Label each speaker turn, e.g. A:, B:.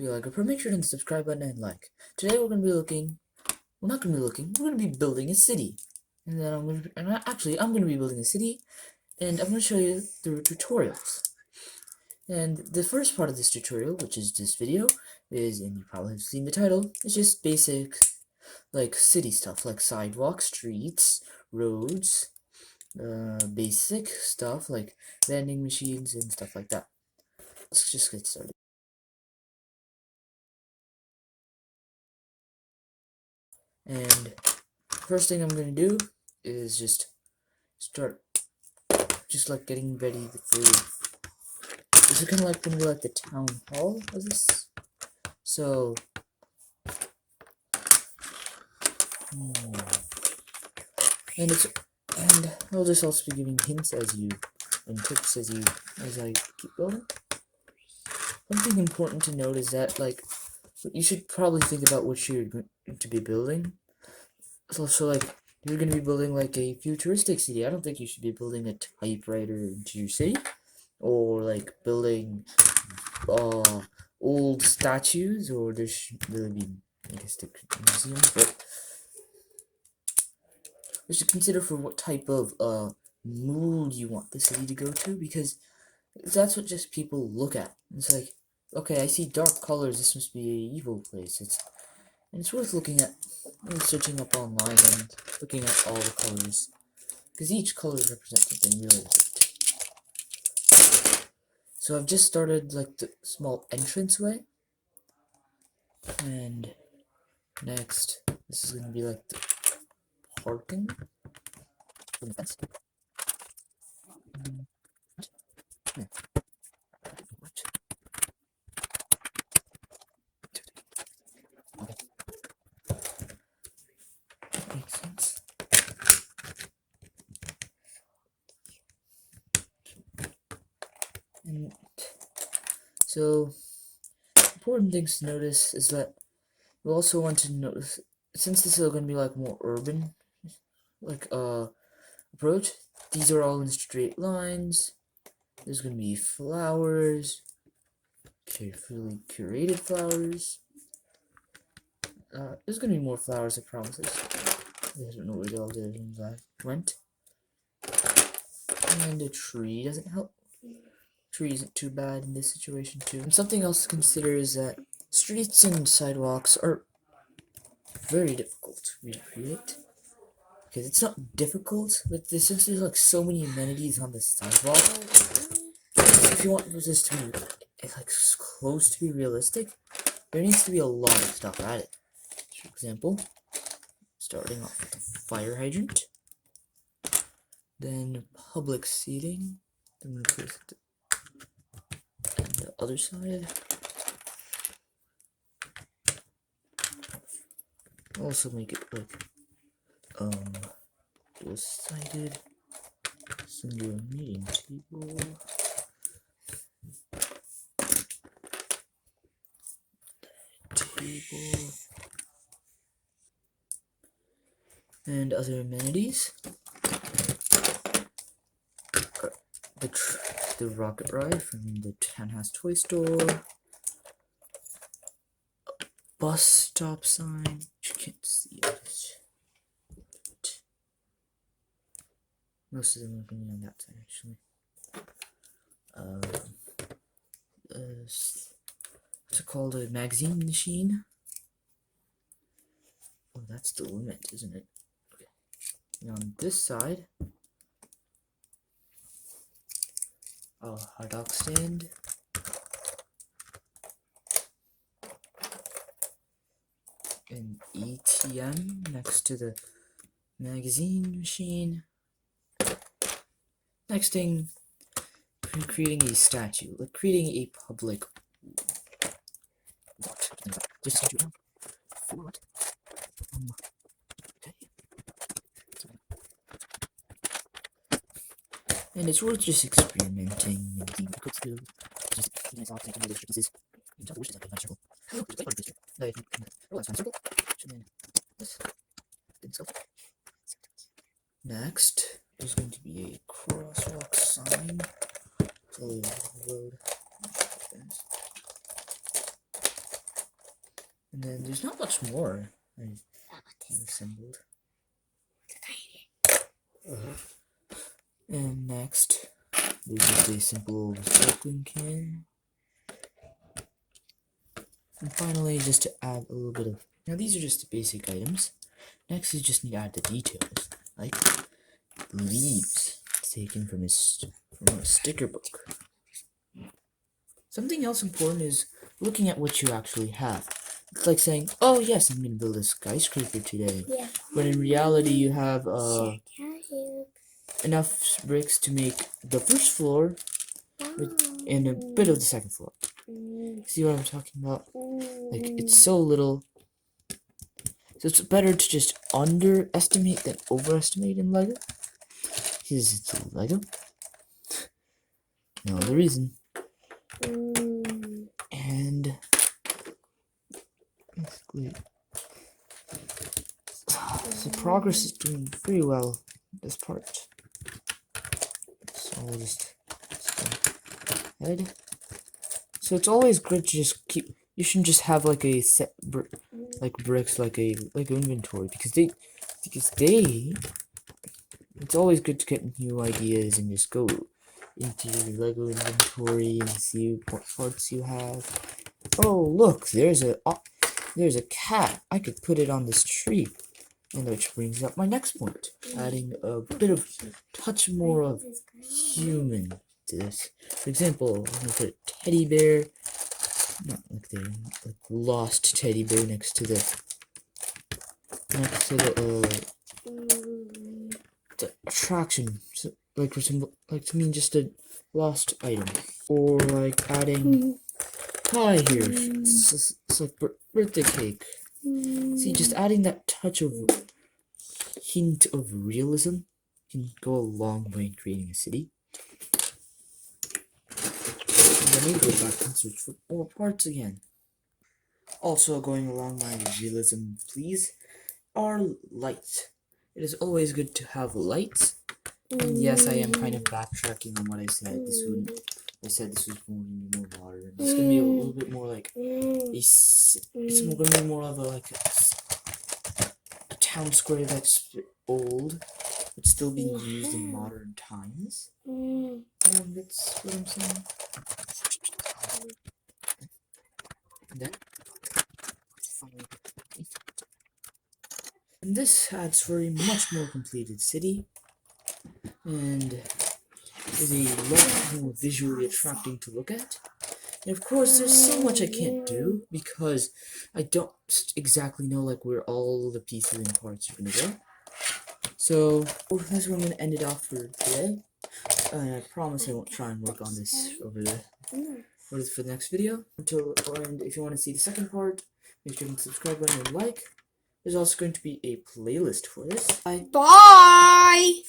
A: you like it, make sure to hit the subscribe button and like. Today we're gonna be looking. We're not gonna be looking. We're gonna be building a city, and then I'm gonna be building a city, and I'm gonna show you through tutorials. And the first part of this tutorial, which is this video, is, and you probably have seen the title, it's just basic, like, city stuff, like sidewalks, streets, roads, basic stuff, like vending machines and stuff like that. Let's just get started. And first thing I'm gonna do is just start, like getting ready for. This is kind of like gonna be like the town hall of this. So, and I'll just also be giving hints and tips as I keep going. Something important to note is that, like, you should probably think about what you're going to be building. So like, you're going to be building like a futuristic city. I don't think you should be building a typewriter into your city, or like building old statues, or there should really be, I guess, the museums. But we should consider for what type of mood you want the city to go to, because that's what just people look at. It's like, okay, I see dark colors, this must be an evil place. It's worth looking at, searching up online and looking at all the colors, because each color represents something really different. So I've just started like the small entranceway, and next this is going to be like the parking from the fence. Yeah. Okay. Makes sense. And so, important things to notice is that you also want to notice, since this is going to be like more urban, like approach, these are all in straight lines. There's going to be flowers, carefully curated flowers. There's going to be more flowers, I promise. I don't know where the other ones went. And a tree doesn't help. Tree isn't too bad in this situation too. And something else to consider is that streets and sidewalks are very difficult to recreate. Because it's not difficult, but since there's like so many amenities on the sidewalk, if you want this to be like close to be realistic, there needs to be a lot of stuff added. For example, starting off with the fire hydrant, then public seating. I'm gonna place it on the other side. Also make it like dual-sided. Single meeting table. And other amenities. The rocket ride from the townhouse toy store. A bus stop sign. You can't see it. Most of them are going to be on that side, actually. What's it called? A magazine machine? Oh, that's the limit, isn't it? Okay. And on this side, a hot dog stand. An ATM next to the magazine machine. Next thing, creating a statue, like creating a public what? Just statue down. For what? Okay. And it's worth just experimenting and being quick to just nice object and other pieces. You can wishes like a circle. Oh, just like this. No, if you that's fine. Circle. And then this. Then so. Next is going to be a crosswalk sign. So the road. there's not much more I've assembled. And next, there's just a simple recycling can. And finally, just to add a little bit of... Now these are just the basic items. Next, you just need to add the details, like leaves taken from a sticker book. Something else important is looking at what you actually have. It's like saying, oh yes, I'm going to build a skyscraper today. Yeah. But in reality, you have enough bricks to make the first floor and a bit of the second floor. See what I'm talking about? Like, it's so little. So it's better to just underestimate than overestimate in LEGO. Because it's LEGO. No other reason. And basically, so progress is doing pretty well this part. So we'll just go ahead. So it's always good to just keep. You shouldn't just have like a set bricks like inventory because they. It's always good to get new ideas and just go into your LEGO inventory and see what parts you have. Oh look, there's a cat. I could put it on this tree. And which brings up my next point, adding a bit of touch more of human to this. For example, I'm gonna put a teddy bear, not like the lost teddy bear next to the attraction, so, like to mean just a lost item, or like adding pie here. It's like birthday cake. See, just adding that touch of hint of realism can go a long way in creating a city. And I need to go back and search for more parts again. Also, going along my realism, please, are lights. It is always good to have lights. And yes, I am kind of backtracking on what I said. I said this was going to be more modern. It's going to be a little bit more like it's going to be more of a town square that's old, but still being used in modern times. That's what I'm saying. And this adds for a much more completed city, and is a lot more visually attracting to look at. And of course, there's so much I can't do because I don't exactly know like where all the pieces and parts are gonna go. So that's where I'm gonna end it off for today. And I promise I won't try and work on this over for the next video. And if you want to see the second part, make sure you hit the subscribe button and like. There's also going to be a playlist for this. Bye!